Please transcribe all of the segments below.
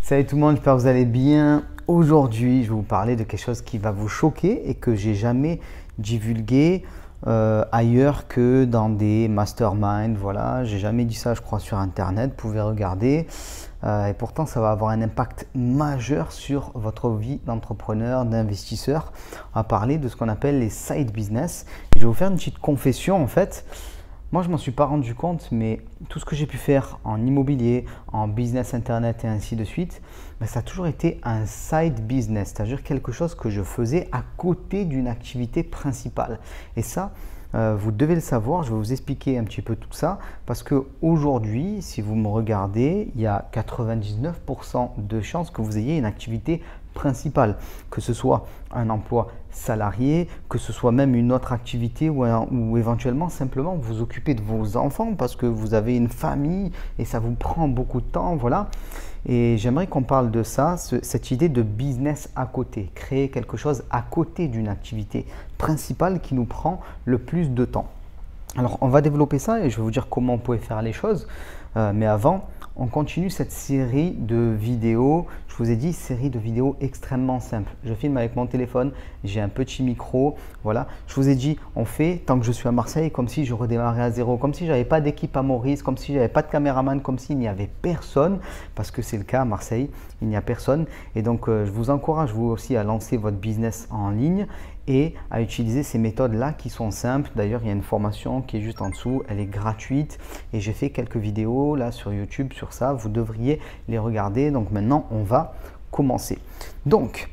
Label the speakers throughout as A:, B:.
A: Salut tout le monde, j'espère que vous allez bien. Aujourd'hui, je vais vous parler de quelque chose qui va vous choquer et que j'ai jamais divulgué ailleurs que dans des masterminds. Voilà, j'ai jamais dit ça, je crois, sur Internet. Vous pouvez regarder. Et pourtant, ça va avoir un impact majeur sur votre vie d'entrepreneur, d'investisseur. On va parler de ce qu'on appelle les side business. Et je vais vous faire une petite confession en fait. Moi, je ne m'en suis pas rendu compte, mais tout ce que j'ai pu faire en immobilier, en business internet et ainsi de suite, ça a toujours été un side business, c'est-à-dire quelque chose que je faisais à côté d'une activité principale. Et ça, vous devez le savoir, je vais vous expliquer un petit peu tout ça, parce qu'aujourd'hui, si vous me regardez, il y a 99% de chances que vous ayez une activité principale, que ce soit un emploi salarié, que ce soit même une autre activité ou éventuellement simplement vous occuper de vos enfants parce que vous avez une famille et ça vous prend beaucoup de temps, voilà. Et j'aimerais qu'on parle de ça, cette idée de business à côté, créer quelque chose à côté d'une activité principale qui nous prend le plus de temps. Alors on va développer ça et je vais vous dire comment on peut faire les choses, mais avant, on continue cette série de vidéos. Je vous ai dit, série de vidéos extrêmement simple. Je filme avec mon téléphone, j'ai un petit micro, voilà. Je vous ai dit, on fait tant que je suis à Marseille, comme si je redémarrais à zéro, comme si j'avais pas d'équipe à Maurice, comme si j'avais pas de caméraman, comme s'il n'y avait personne, parce que c'est le cas à Marseille, il n'y a personne. Et donc, je vous encourage vous aussi à lancer votre business en ligne et à utiliser ces méthodes-là qui sont simples. D'ailleurs, il y a une formation qui est juste en dessous, elle est gratuite et j'ai fait quelques vidéos là sur YouTube sur ça, vous devriez les regarder. Donc maintenant, on va commencer. Donc,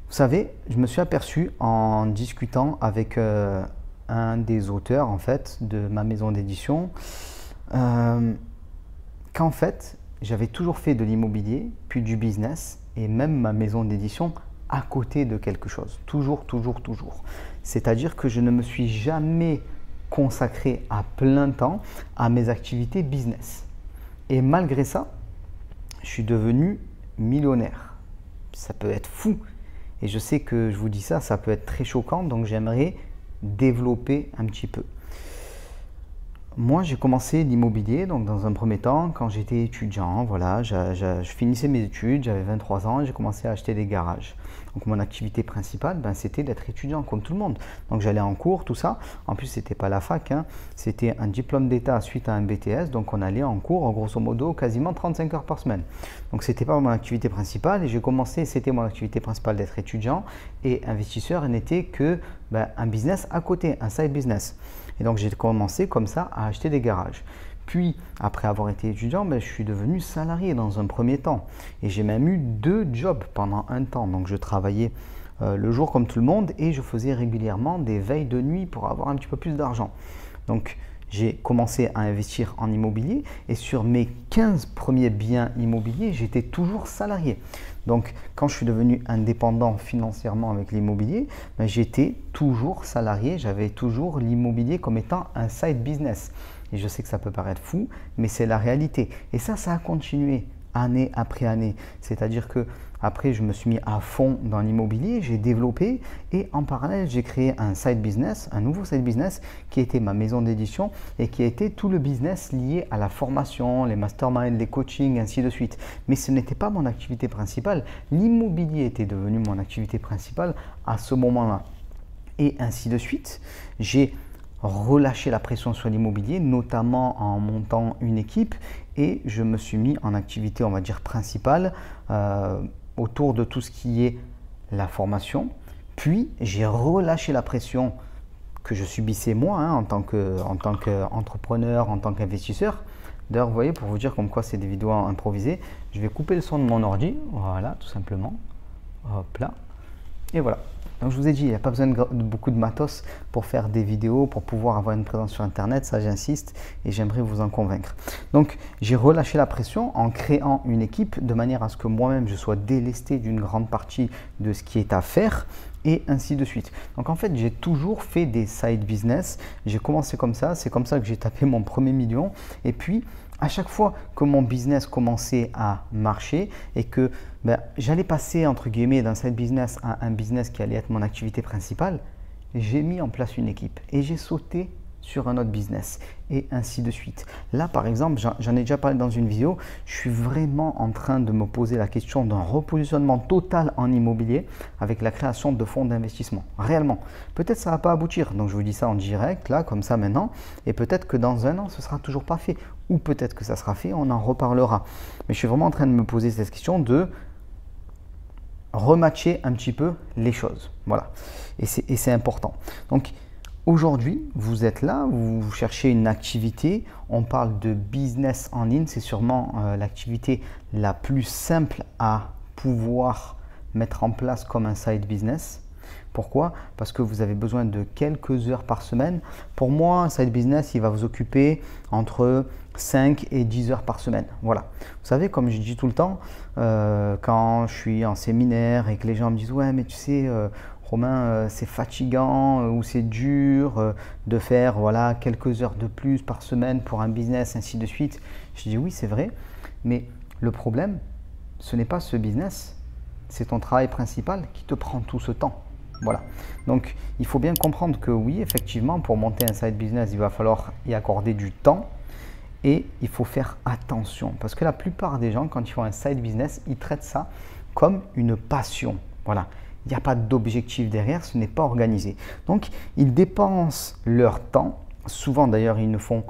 A: vous savez, je me suis aperçu en discutant avec un des auteurs en fait de ma maison d'édition qu'en fait, j'avais toujours fait de l'immobilier, puis du business et même ma maison d'édition à côté de quelque chose, toujours. C'est-à-dire que je ne me suis jamais consacré à plein temps à mes activités business. Et malgré ça, je suis devenu millionnaire. Ça peut être fou. Et je sais que je vous dis ça, ça peut être très choquant, donc j'aimerais développer un petit peu. Moi, j'ai commencé l'immobilier donc dans un premier temps quand j'étais étudiant. Voilà, je finissais mes études, j'avais 23 ans et j'ai commencé à acheter des garages. Donc mon activité principale, c'était d'être étudiant comme tout le monde. Donc j'allais en cours, tout ça. En plus, c'était pas la fac, hein. C'était un diplôme d'état suite à un BTS. Donc on allait en cours, grosso modo, quasiment 35 heures par semaine. Donc c'était pas mon activité principale et j'ai commencé, c'était mon activité principale d'être étudiant et investisseur n'était que un business à côté, un side business. Et donc j'ai commencé comme ça à acheter des garages. Puis après avoir été étudiant, je suis devenu salarié dans un premier temps. Et j'ai même eu 2 jobs pendant un temps. Donc je travaillais le jour comme tout le monde et je faisais régulièrement des veilles de nuit pour avoir un petit peu plus d'argent. Donc j'ai commencé à investir en immobilier et sur mes 15 premiers biens immobiliers, j'étais toujours salarié. Donc quand je suis devenu indépendant financièrement avec l'immobilier, j'étais toujours salarié, j'avais toujours l'immobilier comme étant un side business. Et je sais que ça peut paraître fou, mais c'est la réalité. Et ça a continué année après année. C'est-à-dire que après, je me suis mis à fond dans l'immobilier, j'ai développé et en parallèle, j'ai créé un side business, un nouveau side business qui était ma maison d'édition et qui a été tout le business lié à la formation, les masterminds, les coachings, ainsi de suite. Mais ce n'était pas mon activité principale. L'immobilier était devenu mon activité principale à ce moment-là. Et ainsi de suite, j'ai relâché la pression sur l'immobilier, notamment en montant une équipe et je me suis mis en activité, on va dire, principale autour de tout ce qui est la formation. Puis, j'ai relâché la pression que je subissais moi en tant qu'entrepreneur, en tant qu'investisseur. D'ailleurs, vous voyez, pour vous dire comme quoi c'est des vidéos improvisées, je vais couper le son de mon ordi, voilà, tout simplement. Hop là, et voilà. Donc je vous ai dit, il n'y a pas besoin de beaucoup de matos pour faire des vidéos, pour pouvoir avoir une présence sur Internet, ça j'insiste et j'aimerais vous en convaincre. Donc j'ai relâché la pression en créant une équipe de manière à ce que moi-même je sois délesté d'une grande partie de ce qui est à faire et ainsi de suite. Donc en fait, j'ai toujours fait des side business, j'ai commencé comme ça, c'est comme ça que j'ai tapé mon premier million et puis à chaque fois que mon business commençait à marcher et que j'allais passer entre guillemets d'un side business à un business qui allait être mon activité principale, j'ai mis en place une équipe et j'ai sauté sur un autre business et ainsi de suite. Là, par exemple, j'en ai déjà parlé dans une vidéo, je suis vraiment en train de me poser la question d'un repositionnement total en immobilier avec la création de fonds d'investissement. Réellement. Peut-être ça ne va pas aboutir, donc je vous dis ça en direct, là, comme ça maintenant, et peut-être que dans un an, ce ne sera toujours pas fait, ou peut-être que ça sera fait, on en reparlera. Mais je suis vraiment en train de me poser cette question de rematcher un petit peu les choses. Voilà. Et c'est important. Donc, aujourd'hui, vous êtes là, vous cherchez une activité, on parle de business en ligne, c'est sûrement l'activité la plus simple à pouvoir mettre en place comme un side business. Pourquoi? Parce que vous avez besoin de quelques heures par semaine. Pour moi, un side business, il va vous occuper entre 5 et 10 heures par semaine. Voilà. Vous savez, comme je dis tout le temps, quand je suis en séminaire et que les gens me disent « Ouais, mais tu sais… Romain, c'est fatigant ou c'est dur de faire voilà, quelques heures de plus par semaine pour un business, ainsi de suite. » Je dis oui, c'est vrai, mais le problème, ce n'est pas ce business, c'est ton travail principal qui te prend tout ce temps. Voilà. Donc, il faut bien comprendre que oui, effectivement, pour monter un side business, il va falloir y accorder du temps et il faut faire attention parce que la plupart des gens, quand ils font un side business, ils traitent ça comme une passion. Voilà. Il n'y a pas d'objectif derrière, ce n'est pas organisé. Donc, ils dépensent leur temps. Souvent, d'ailleurs, ils ne font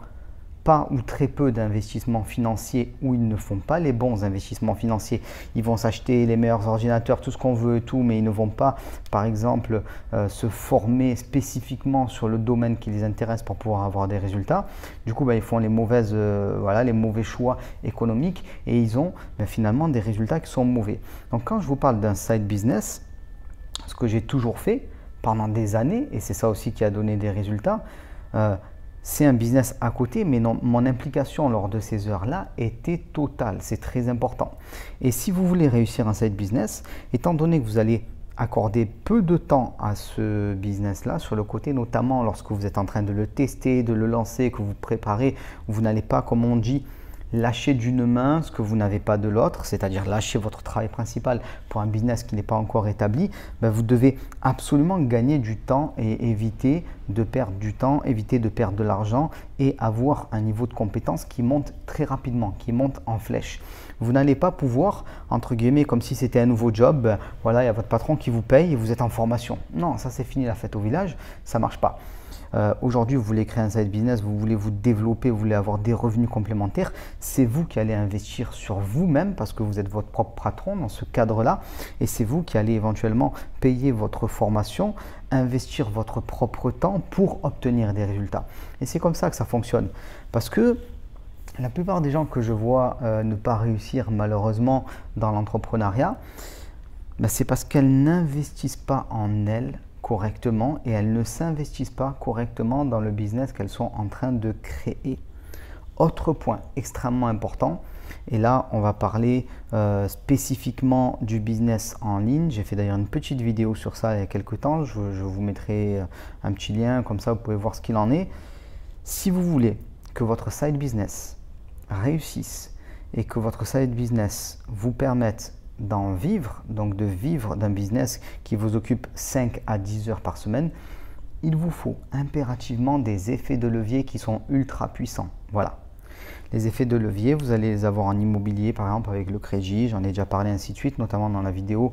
A: pas ou très peu d'investissements financiers ou ils ne font pas les bons investissements financiers. Ils vont s'acheter les meilleurs ordinateurs, tout ce qu'on veut et tout, mais ils ne vont pas, par exemple, se former spécifiquement sur le domaine qui les intéresse pour pouvoir avoir des résultats. Du coup, ils font les mauvais choix économiques et ils ont finalement des résultats qui sont mauvais. Donc, quand je vous parle d'un side business, ce que j'ai toujours fait pendant des années, et c'est ça aussi qui a donné des résultats, c'est un business à côté, mais non, mon implication lors de ces heures-là était totale. C'est très important. Et si vous voulez réussir un side business, étant donné que vous allez accorder peu de temps à ce business-là, sur le côté, notamment lorsque vous êtes en train de le tester, de le lancer, que vous préparez, vous n'allez pas, comme on dit, lâcher d'une main ce que vous n'avez pas de l'autre, c'est-à-dire lâcher votre travail principal pour un business qui n'est pas encore établi, vous devez absolument gagner du temps et éviter de perdre du temps, éviter de perdre de l'argent et avoir un niveau de compétence qui monte très rapidement, qui monte en flèche. Vous n'allez pas pouvoir, entre guillemets, comme si c'était un nouveau job, voilà, il y a votre patron qui vous paye et vous êtes en formation. Non, ça c'est fini la fête au village, ça ne marche pas. Aujourd'hui, vous voulez créer un side business, vous voulez vous développer, vous voulez avoir des revenus complémentaires, c'est vous qui allez investir sur vous-même parce que vous êtes votre propre patron dans ce cadre-là et c'est vous qui allez éventuellement payer votre formation, investir votre propre temps pour obtenir des résultats. Et c'est comme ça que ça fonctionne parce que la plupart des gens que je vois ne pas réussir malheureusement dans l'entrepreneuriat, c'est parce qu'elles n'investissent pas en elles correctement et elles ne s'investissent pas correctement dans le business qu'elles sont en train de créer. Autre point extrêmement important, et là on va parler spécifiquement du business en ligne. J'ai fait d'ailleurs une petite vidéo sur ça il y a quelques temps, je vous mettrai un petit lien, comme ça vous pouvez voir ce qu'il en est. Si vous voulez que votre side business réussisse et que votre side business vous permette d'en vivre, donc de vivre d'un business qui vous occupe 5 à 10 heures par semaine, il vous faut impérativement des effets de levier qui sont ultra puissants. Voilà. Les effets de levier, vous allez les avoir en immobilier, par exemple avec le crédit, j'en ai déjà parlé ainsi de suite, notamment dans la vidéo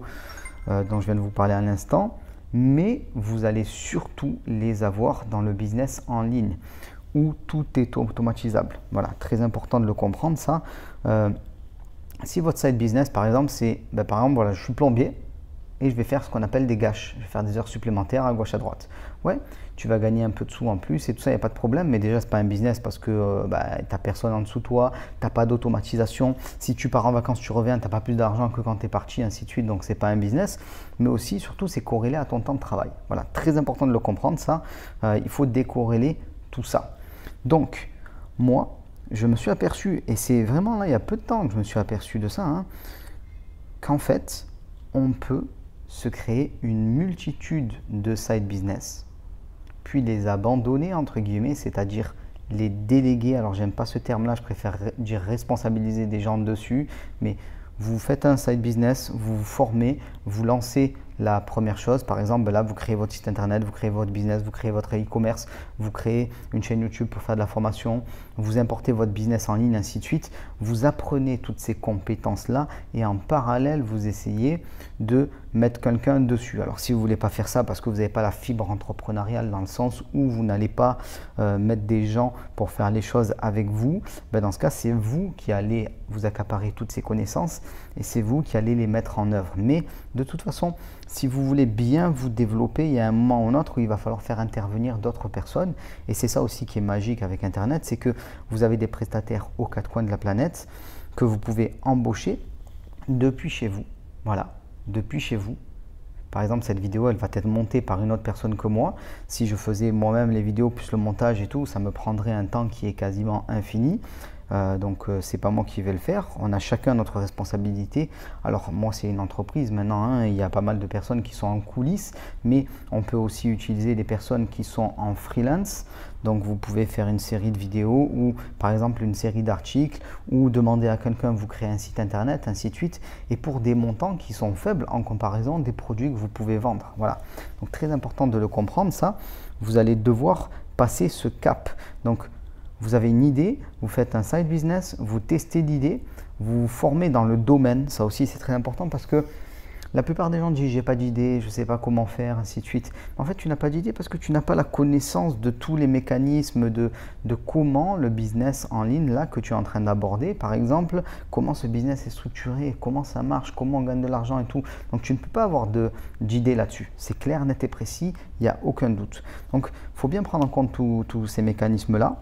A: dont je viens de vous parler à l'instant, mais vous allez surtout les avoir dans le business en ligne où tout est automatisable. Voilà, très important de le comprendre ça. Si votre side business, par exemple, c'est, par exemple, voilà, je suis plombier et je vais faire ce qu'on appelle des gâches. Je vais faire des heures supplémentaires à gauche, à droite. Ouais, tu vas gagner un peu de sous en plus et tout ça, il n'y a pas de problème. Mais déjà, ce n'est pas un business parce que tu n'as personne en dessous de toi, tu n'as pas d'automatisation. Si tu pars en vacances, tu reviens, tu n'as pas plus d'argent que quand tu es parti, ainsi de suite. Donc, ce n'est pas un business. Mais aussi, surtout, c'est corrélé à ton temps de travail. Voilà, très important de le comprendre, ça. Il faut décorréler tout ça. Donc, moi, je me suis aperçu, et c'est vraiment là, il y a peu de temps que je me suis aperçu de ça, qu'en fait, on peut se créer une multitude de side business, puis les abandonner, entre guillemets, c'est-à-dire les déléguer. Alors, j'aime pas ce terme-là, je préfère dire responsabiliser des gens dessus, mais vous faites un side business, vous vous formez, vous lancez la première chose. Par exemple, là, vous créez votre site internet, vous créez votre business, vous créez votre e-commerce, vous créez une chaîne YouTube pour faire de la formation, vous importez votre business en ligne, ainsi de suite. Vous apprenez toutes ces compétences-là et en parallèle, vous essayez de mettre quelqu'un dessus. Alors, si vous ne voulez pas faire ça parce que vous n'avez pas la fibre entrepreneuriale dans le sens où vous n'allez pas mettre des gens pour faire les choses avec vous, ben dans ce cas, c'est vous qui allez vous accaparer toutes ces connaissances et c'est vous qui allez les mettre en œuvre. Mais de toute façon, si vous voulez bien vous développer, il y a un moment ou un autre où il va falloir faire intervenir d'autres personnes. Et c'est ça aussi qui est magique avec Internet, c'est que vous avez des prestataires aux quatre coins de la planète que vous pouvez embaucher depuis chez vous. Voilà, depuis chez vous. Par exemple, cette vidéo, elle va être montée par une autre personne que moi. Si je faisais moi-même les vidéos plus le montage et tout, ça me prendrait un temps qui est quasiment infini. Donc, c'est pas moi qui vais le faire. On a chacun notre responsabilité. Alors, moi, c'est une entreprise maintenant. Hein, il y a pas mal de personnes qui sont en coulisses, mais on peut aussi utiliser des personnes qui sont en freelance. Donc, vous pouvez faire une série de vidéos ou, par exemple, une série d'articles ou demander à quelqu'un de vous créer un site internet, ainsi de suite. Et pour des montants qui sont faibles en comparaison des produits que vous pouvez vendre. Voilà. Donc, très important de le comprendre, ça. Vous allez devoir passer ce cap. Donc, vous avez une idée, vous faites un side business, vous testez l'idée, vous vous formez dans le domaine. Ça aussi, c'est très important parce que la plupart des gens disent « j'ai pas d'idée, je ne sais pas comment faire », ainsi de suite. En fait, tu n'as pas d'idée parce que tu n'as pas la connaissance de tous les mécanismes de comment le business en ligne là que tu es en train d'aborder. Par exemple, comment ce business est structuré, comment ça marche, comment on gagne de l'argent et tout. Donc, tu ne peux pas avoir d'idée là-dessus. C'est clair, net et précis, il n'y a aucun doute. Donc, il faut bien prendre en compte tous ces mécanismes-là.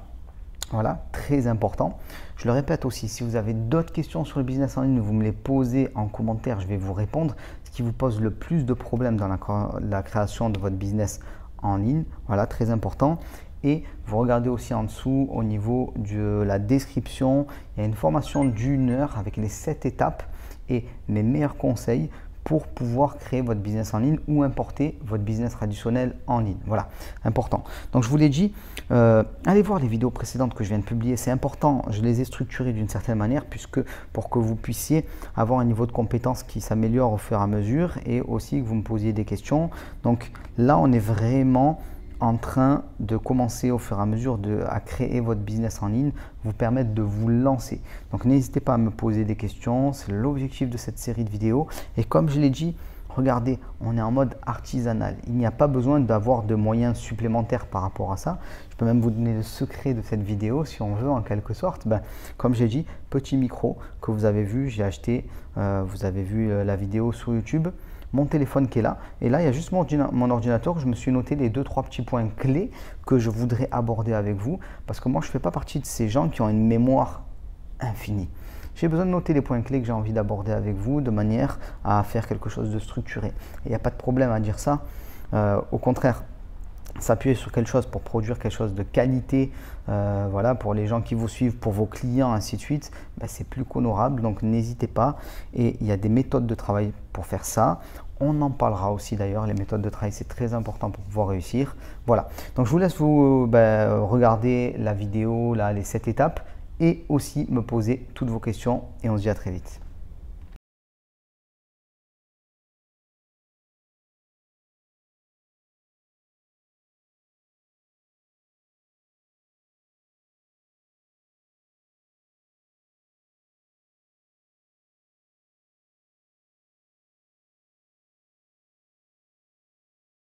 A: Voilà, très important. Je le répète aussi, si vous avez d'autres questions sur le business en ligne, vous me les posez en commentaire, je vais vous répondre. Ce qui vous pose le plus de problèmes dans la création de votre business en ligne, voilà, très important. Et vous regardez aussi en dessous au niveau de la description, il y a une formation d'1 heure avec les 7 étapes et mes meilleurs conseils pour pouvoir créer votre business en ligne ou importer votre business traditionnel en ligne. Voilà, important. Donc, je vous l'ai dit, allez voir les vidéos précédentes que je viens de publier. C'est important, je les ai structurées d'une certaine manière puisque pour que vous puissiez avoir un niveau de compétence qui s'améliore au fur et à mesure et aussi que vous me posiez des questions. Donc là, on est vraiment en train de commencer au fur et à mesure à créer votre business en ligne, vous permettre de vous lancer. Donc n'hésitez pas à me poser des questions, c'est l'objectif de cette série de vidéos. Et comme je l'ai dit, regardez, on est en mode artisanal. Il n'y a pas besoin d'avoir de moyens supplémentaires par rapport à ça. Je peux même vous donner le secret de cette vidéo si on veut en quelque sorte. Comme j'ai dit, petit micro que vous avez vu, j'ai acheté, vous avez vu la vidéo sur YouTube. Mon téléphone qui est là et là il y a juste mon ordinateur. Je me suis noté les 2-3 petits points clés que je voudrais aborder avec vous parce que moi je ne fais pas partie de ces gens qui ont une mémoire infinie. J'ai besoin de noter les points clés que j'ai envie d'aborder avec vous de manière à faire quelque chose de structuré. Il n'y a pas de problème à dire ça, au contraire. S'appuyer sur quelque chose pour produire quelque chose de qualité, voilà, pour les gens qui vous suivent, pour vos clients, ainsi de suite, c'est plus qu'honorable. Donc n'hésitez pas. Et il y a des méthodes de travail pour faire ça. On en parlera aussi d'ailleurs. Les méthodes de travail, c'est très important pour pouvoir réussir. Voilà. Donc je vous laisse vous regarder la vidéo, là, les 7 étapes et aussi me poser toutes vos questions. Et on se dit à très vite.